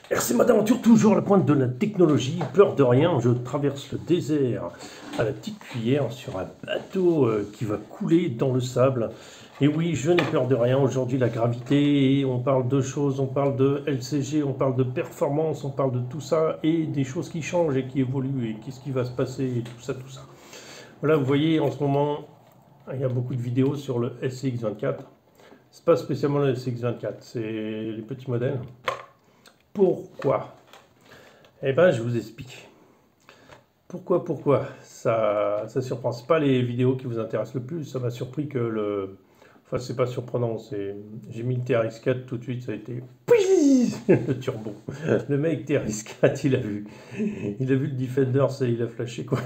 RC Aventure, toujours à la pointe de la technologie, peur de rien, je traverse le désert à la petite cuillère sur un bateau qui va couler dans le sable. Et oui, je n'ai peur de rien, aujourd'hui la gravité, on parle de choses, on parle de LCG, on parle de performance, on parle de tout ça, et des choses qui changent et qui évoluent, et qu'est-ce qui va se passer, et tout ça, tout ça. Voilà, vous voyez, en ce moment, il y a beaucoup de vidéos sur le SCX24. C'est pas spécialement le SCX24, c'est les petits modèles. Pourquoi? Eh bien, je vous explique. Pourquoi? Ça surprend. C'est pas les vidéos qui vous intéressent le plus. Ça m'a surpris que le... Enfin, c'est pas surprenant. J'ai mis le TRX4 tout de suite. Ça a été... le turbo. Le mec TRX4, il a vu. Il a vu le Defender, ça, il a flashé, quoi.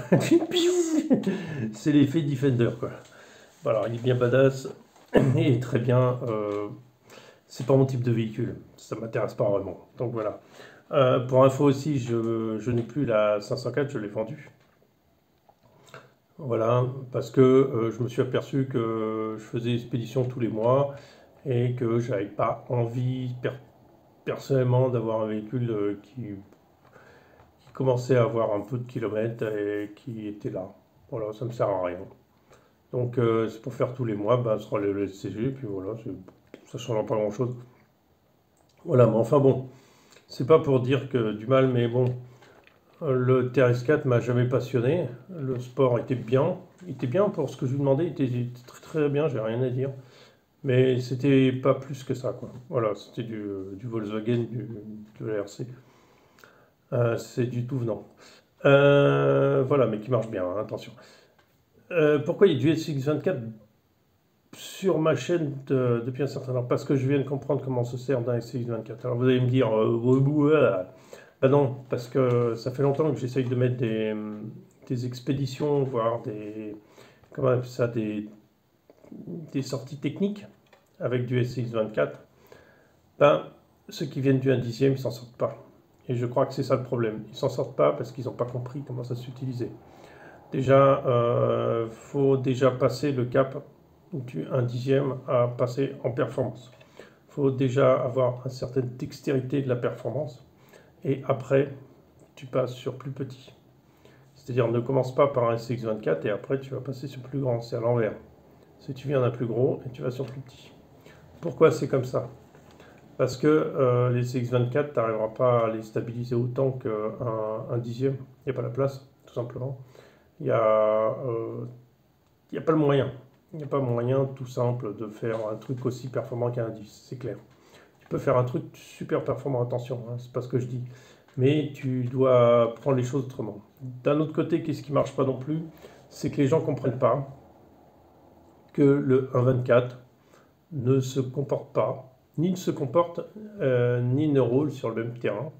C'est l'effet Defender, quoi. Bon, alors, il est bien badass. Et très bien. C'est pas mon type de véhicule. Ça m'intéresse pas vraiment. Donc, voilà. Pour info aussi, je n'ai plus la 504, je l'ai vendue. Voilà, parce que je me suis aperçu que je faisais expédition tous les mois et que j'avais pas envie personnellement d'avoir un véhicule qui commençait à avoir un peu de kilomètres et qui était là. Voilà, ça me sert à rien. Donc c'est pour faire tous les mois, bah, ce sera le LCG, puis voilà, ça ne changera pas grand-chose. Voilà, mais enfin bon, c'est pas pour dire que du mal, mais bon, le TRS4 m'a jamais passionné. Le sport était bien. Il était bien pour ce que je lui demandais. Il était très très bien, j'ai rien à dire. Mais c'était pas plus que ça, quoi. Voilà, c'était du Volkswagen, du VRC. C'est du tout venant. Voilà, mais qui marche bien, hein, attention. Pourquoi il y a du SX24 sur ma chaîne depuis un certain temps? Parce que je viens de comprendre comment on se sert d'un SX24. Alors vous allez me dire, bah non, parce que ça fait longtemps que j'essaye de mettre des expéditions, voire comment on appelle ça, des sorties techniques avec du SX24. Ben, ceux qui viennent du 1/10e, ils s'en sortent pas. Et je crois que c'est ça le problème. Ils s'en sortent pas parce qu'ils n'ont pas compris comment ça s'utilisait. Déjà, faut déjà passer le cap du 1/10e à passer en performance. Il faut déjà avoir une certaine dextérité de la performance. Et après, tu passes sur plus petit. C'est-à-dire, ne commence pas par un SX24 et après, tu vas passer sur plus grand. C'est à l'envers. Si tu viens d'un plus gros et tu vas sur plus petit. Pourquoi c'est comme ça? Parce que les SX24, tu n'arriveras pas à les stabiliser autant qu'un 10e. Il n'y a pas la place, tout simplement. Il n'y a, y a pas le moyen. Il n'y a pas moyen tout simple de faire un truc aussi performant qu'un 10, c'est clair. Tu peux faire un truc super performant, attention, hein, c'est pas ce que je dis. Mais tu dois prendre les choses autrement. D'un autre côté, qu'est-ce qui marche pas non plus? C'est que les gens ne comprennent pas que le 1.24 ne se comporte pas, ni ne se comporte, ni ne roule sur le même terrain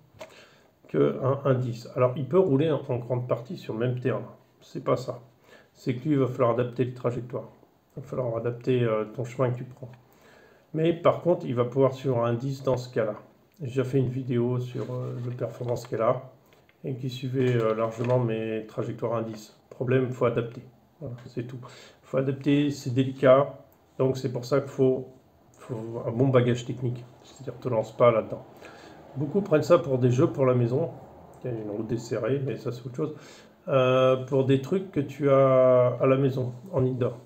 qu'un 1.10. Alors, il peut rouler en grande partie sur le même terrain. C'est pas ça. C'est que lui, il va falloir adapter les trajectoires. Il va falloir adapter ton chemin que tu prends. Mais par contre, il va pouvoir sur un 10 dans ce cas-là. J'ai déjà fait une vidéo sur le performance qu'elle a et qui suivait largement mes trajectoires indices. Problème, il faut adapter. Voilà, c'est tout. Il faut adapter, c'est délicat. Donc c'est pour ça qu'il faut un bon bagage technique. C'est-à-dire ne te lance pas là-dedans. Beaucoup prennent ça pour des jeux pour la maison. Il y a une route desserrée, mais ça c'est autre chose. Pour des trucs que tu as à la maison, en indoor.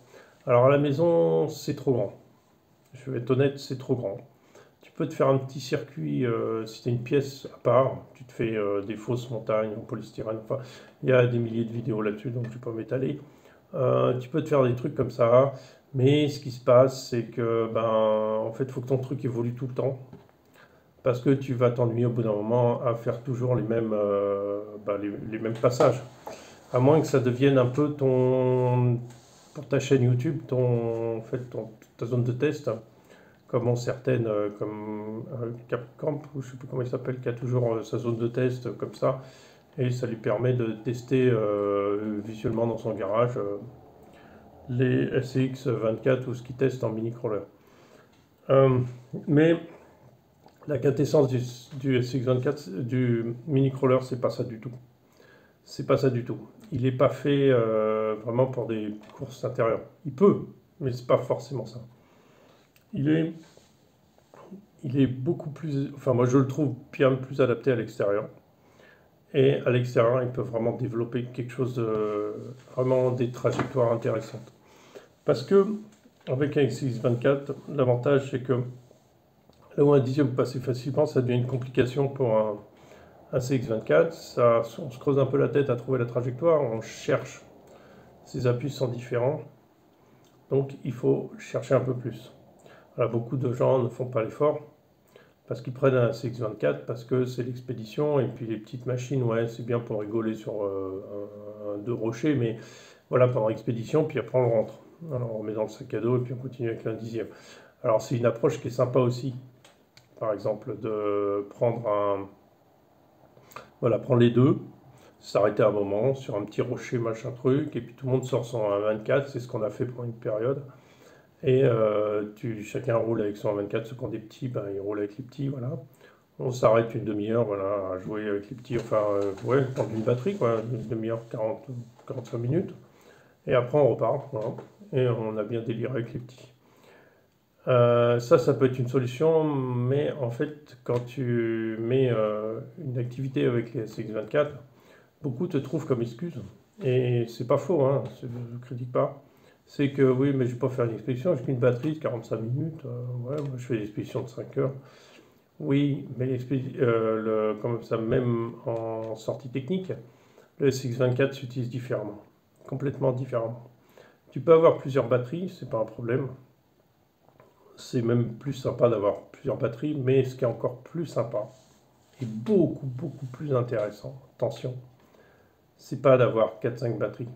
Alors à la maison, c'est trop grand. Je vais être honnête, c'est trop grand. Tu peux te faire un petit circuit, si tu as une pièce à part, tu te fais des fausses montagnes en polystyrène, enfin, il y a des milliers de vidéos là-dessus, donc je ne vais pas m'étaler. Tu peux te faire des trucs comme ça, mais ce qui se passe, c'est que, ben, en fait, il faut que ton truc évolue tout le temps, parce que tu vas t'ennuyer au bout d'un moment à faire toujours les mêmes passages. À moins que ça devienne un peu pour ta chaîne YouTube, en fait, ta zone de test, comme ont certaines, comme Capcamp, ou je ne sais plus comment il s'appelle, qui a toujours sa zone de test comme ça, et ça lui permet de tester visuellement dans son garage les SCX24 ou ce qu'il teste en mini-crawler. Mais la quintessence du SCX24, du mini-crawler, c'est pas ça du tout. C'est pas ça du tout. Il n'est pas fait vraiment pour des courses intérieures. Il peut, mais c'est pas forcément ça. Il il est beaucoup plus, enfin moi je le trouve bien plus adapté à l'extérieur. Et à l'extérieur, ils peuvent vraiment développer quelque chose de, vraiment des trajectoires intéressantes. Parce que avec un CX24, l'avantage c'est que là où un dixième peut passer facilement, ça devient une complication pour un CX24. Ça, on se creuse un peu la tête à trouver la trajectoire, on cherche, ces appuis sont différents, donc il faut chercher un peu plus. Alors, beaucoup de gens ne font pas l'effort parce qu'ils prennent un CX24 parce que c'est l'expédition et puis les petites machines, ouais, c'est bien pour rigoler sur deux rochers, mais voilà, pendant l'expédition, puis après on le rentre. Alors on met dans le sac à dos et puis on continue avec l'un dixième. Alors c'est une approche qui est sympa aussi, par exemple, de prendre voilà, prendre les deux, s'arrêter un moment sur un petit rocher, machin truc, et puis tout le monde sort son 24, c'est ce qu'on a fait pendant une période. Et chacun roule avec son 24, ceux qui ont des petits, ben, ils roulent avec les petits, voilà. On s'arrête une demi-heure, voilà, à jouer avec les petits, enfin, ouais, prendre une batterie, quoi, une demi-heure, 45 minutes. Et après, on repart, voilà. Et on a bien déliré avec les petits. Ça peut être une solution, mais en fait, quand tu mets une activité avec les CX24, beaucoup te trouvent comme excuse. Et c'est pas faux, hein, je ne critique pas. C'est que oui, mais je vais pas faire une expédition, j'ai qu'une batterie de 45 minutes. Ouais, moi je fais des expéditions de 5 heures. Oui, mais comme ça, même en sortie technique, le SX24 s'utilise différemment, complètement différemment. Tu peux avoir plusieurs batteries, c'est pas un problème. C'est même plus sympa d'avoir plusieurs batteries, mais ce qui est encore plus sympa et beaucoup, beaucoup plus intéressant, attention, c'est pas d'avoir 4-5 batteries.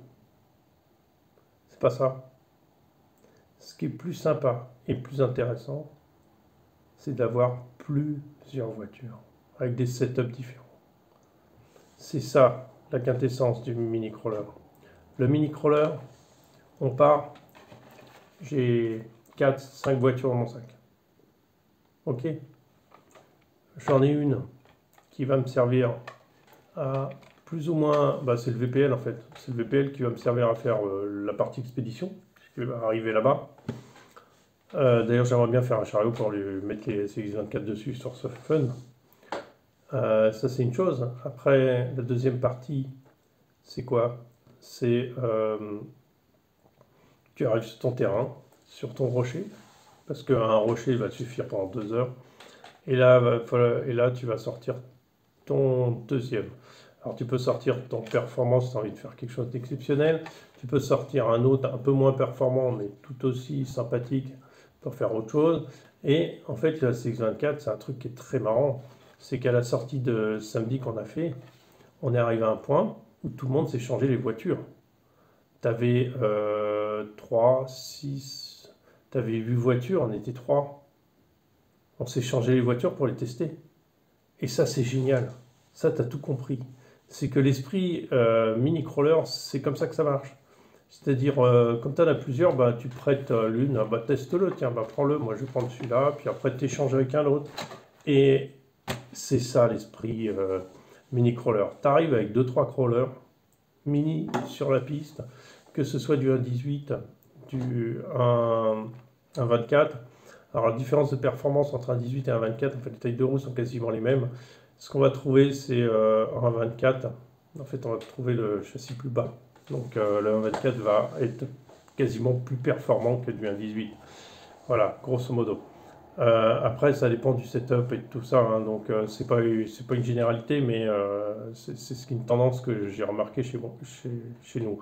C'est pas ça. Ce qui est plus sympa et plus intéressant, c'est d'avoir plusieurs voitures avec des setups différents. C'est ça la quintessence du mini-crawler. Le mini-crawler, on part, j'ai 4-5 voitures dans mon sac. Ok. J'en ai une qui va me servir à plus ou moins, bah c'est le VPL en fait. C'est le VPL qui va me servir à faire la partie expédition, qui va arriver là-bas. D'ailleurs, j'aimerais bien faire un chariot pour lui mettre les CX24 dessus sur ce fun. Ça, c'est une chose. Après, la deuxième partie, c'est quoi? C'est tu arrives sur ton terrain, sur ton rocher, parce qu'un rocher va te suffire pendant 2 heures. Et là, tu vas sortir ton deuxième. Alors, tu peux sortir ton performance si tu as envie de faire quelque chose d'exceptionnel. Tu peux sortir un autre un peu moins performant, mais tout aussi sympathique pour faire autre chose. Et en fait, la CX24, c'est un truc qui est très marrant. C'est qu'à la sortie de samedi qu'on a fait, on est arrivé à un point où tout le monde s'est changé les voitures. Tu avais 3, 6, tu avais 8 voitures, on était 3. On s'est changé les voitures pour les tester. Et ça, c'est génial. Ça, tu as tout compris. C'est que l'esprit mini-crawler, c'est comme ça que ça marche. C'est-à-dire, quand tu en as plusieurs, bah, tu prêtes l'une, bah, teste-le, tiens, bah, prends-le, moi je vais prendre celui-là, puis après tu échanges avec un autre. Et c'est ça l'esprit mini-crawler. Tu arrives avec 2-3 crawlers mini sur la piste, que ce soit du 1.18, du 1.24. Alors la différence de performance entre un 18 et un 24, en fait les tailles de roues sont quasiment les mêmes. Ce qu'on va trouver, c'est un 24. En fait, on va trouver le châssis plus bas. Donc le 1.24 va être quasiment plus performant que du 1.18. Voilà, grosso modo. Après, ça dépend du setup et de tout ça. Hein, donc c'est pas une généralité, mais c'est une tendance que j'ai remarqué chez nous.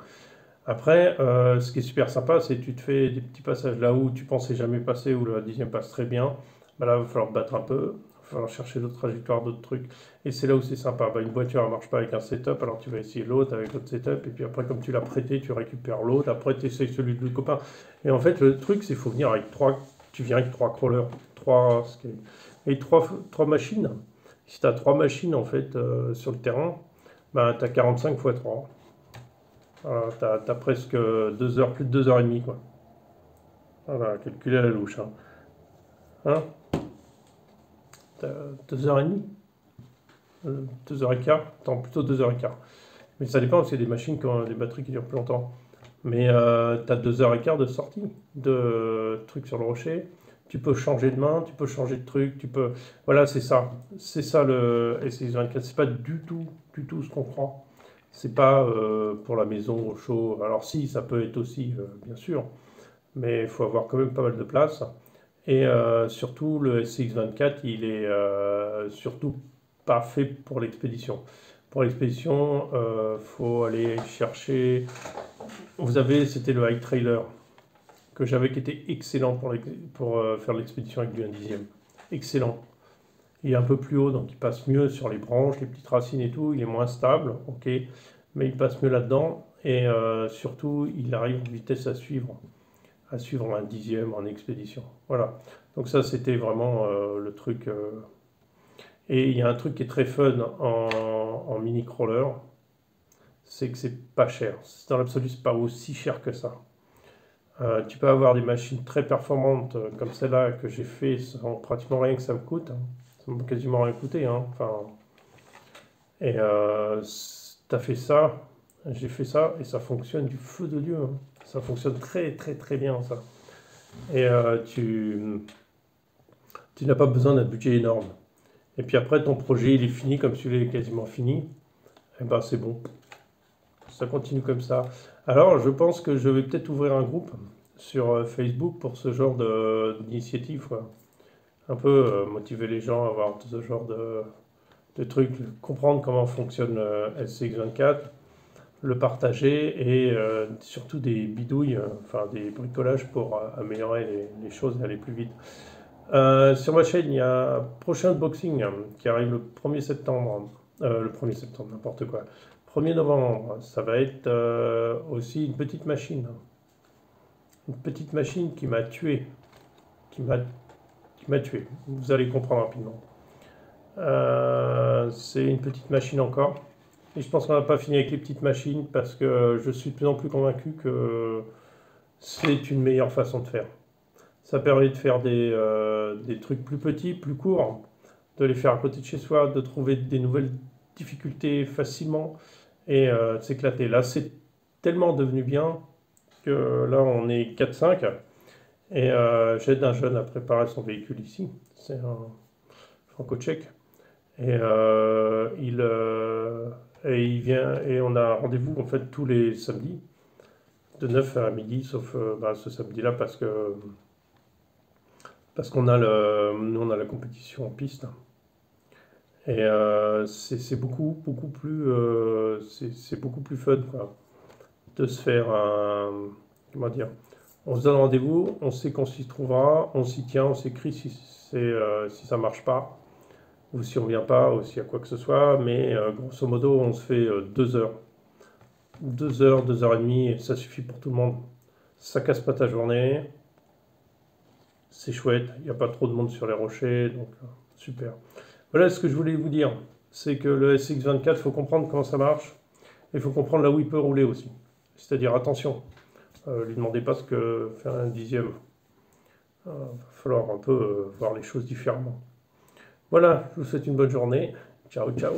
Après, ce qui est super sympa, c'est que tu te fais des petits passages là où tu pensais jamais passer, où le dixième passe très bien. Bah là, il va falloir battre un peu, il va falloir chercher d'autres trajectoires, d'autres trucs. Et c'est là où c'est sympa. Bah, une voiture ne marche pas avec un setup, alors tu vas essayer l'autre avec l'autre setup. Et puis après, comme tu l'as prêté, tu récupères l'autre. Après, tu essayes celui de l'autre copain. Et en fait, le truc, c'est qu'il faut venir avec 3. Tu viens avec 3 crawlers, 3, et 3 machines. Si tu as 3 machines en fait sur le terrain, bah, tu as 45 x 3. T'as presque 2 heures, plus de 2 heures et demie, quoi. Voilà, calculer à la louche. Hein, t'as 2 heures et demie 2 heures et quart. Attends, plutôt 2 heures et quart. Mais ça dépend, parce qu'il y a des machines qui ont des batteries qui durent plus longtemps. Mais t'as 2 heures et quart de sortie de trucs sur le rocher. Tu peux changer de main, tu peux changer de truc, tu peux... Voilà, c'est ça. C'est ça le SX24. C'est pas du tout ce qu'on croit. C'est pas pour la maison, au chaud. Alors si, ça peut être aussi, bien sûr, mais il faut avoir quand même pas mal de place. Et surtout, le SX24, il est surtout pas fait pour l'expédition. Pour l'expédition, faut aller chercher. Vous avez, c'était le high trailer que j'avais qui était excellent pour faire l'expédition avec du 1/10. Excellent. Il est un peu plus haut, donc il passe mieux sur les branches, les petites racines et tout. Il est moins stable, ok, mais il passe mieux là-dedans. Et surtout, il arrive en vitesse à suivre un 10e en expédition. Voilà. Donc ça, c'était vraiment le truc. Et il y a un truc qui est très fun en mini crawler, c'est que c'est pas cher. Dans l'absolu, c'est pas aussi cher que ça. Tu peux avoir des machines très performantes comme celle-là que j'ai fait sans pratiquement rien que ça me coûte, hein. Ça m'a quasiment rien coûté, hein. Enfin, et t'as fait ça, j'ai fait ça et ça fonctionne du feu de Dieu, hein. Ça fonctionne très bien ça. Et tu n'as pas besoin d'un budget énorme. Et puis après ton projet il est fini comme celui-là est quasiment fini, et ben c'est bon. Ça continue comme ça. Alors je pense que je vais peut-être ouvrir un groupe sur Facebook pour ce genre d'initiative, quoi. Un peu motiver les gens à avoir ce genre de trucs, comprendre comment fonctionne le SCX24, le partager et surtout des bidouilles, enfin des bricolages pour améliorer les choses et aller plus vite. Sur ma chaîne, il y a un prochain unboxing qui arrive le 1er septembre. Le 1er septembre, n'importe quoi. 1er novembre, ça va être aussi une petite machine. Une petite machine qui m'a tué. Qui m'a tué. Vous allez comprendre rapidement. C'est une petite machine encore. Et je pense qu'on n'a pas fini avec les petites machines parce que je suis de plus en plus convaincu que c'est une meilleure façon de faire. Ça permet de faire des trucs plus petits, plus courts, de les faire à côté de chez soi, de trouver des nouvelles difficultés facilement et de s'éclater. Là, c'est tellement devenu bien que là, on est 4-5 et j'aide un jeune à préparer son véhicule ici. C'est un franco-tchèque. Et il vient et on a un rendez-vous en fait tous les samedis de 9 à midi, sauf ce samedi-là parce qu'on a nous on a la compétition en piste et c'est beaucoup plus c'est beaucoup plus fun quoi, de se faire un comment dire, on se donne rendez-vous, on sait qu'on s'y trouvera, on s'y tient, on s'écrit si ça marche pas ou si on vient pas ou s'il y a quoi que ce soit, mais grosso modo on se fait 2 heures, 2 heures et demie et ça suffit pour tout le monde, ça casse pas ta journée. C'est chouette, il n'y a pas trop de monde sur les rochers, donc super. Voilà ce que je voulais vous dire, c'est que le SX24, il faut comprendre comment ça marche, et il faut comprendre là où il peut rouler aussi. C'est-à-dire, attention, lui demandez pas ce que fait un 10e. Il va falloir un peu voir les choses différemment. Voilà, je vous souhaite une bonne journée. Ciao, ciao.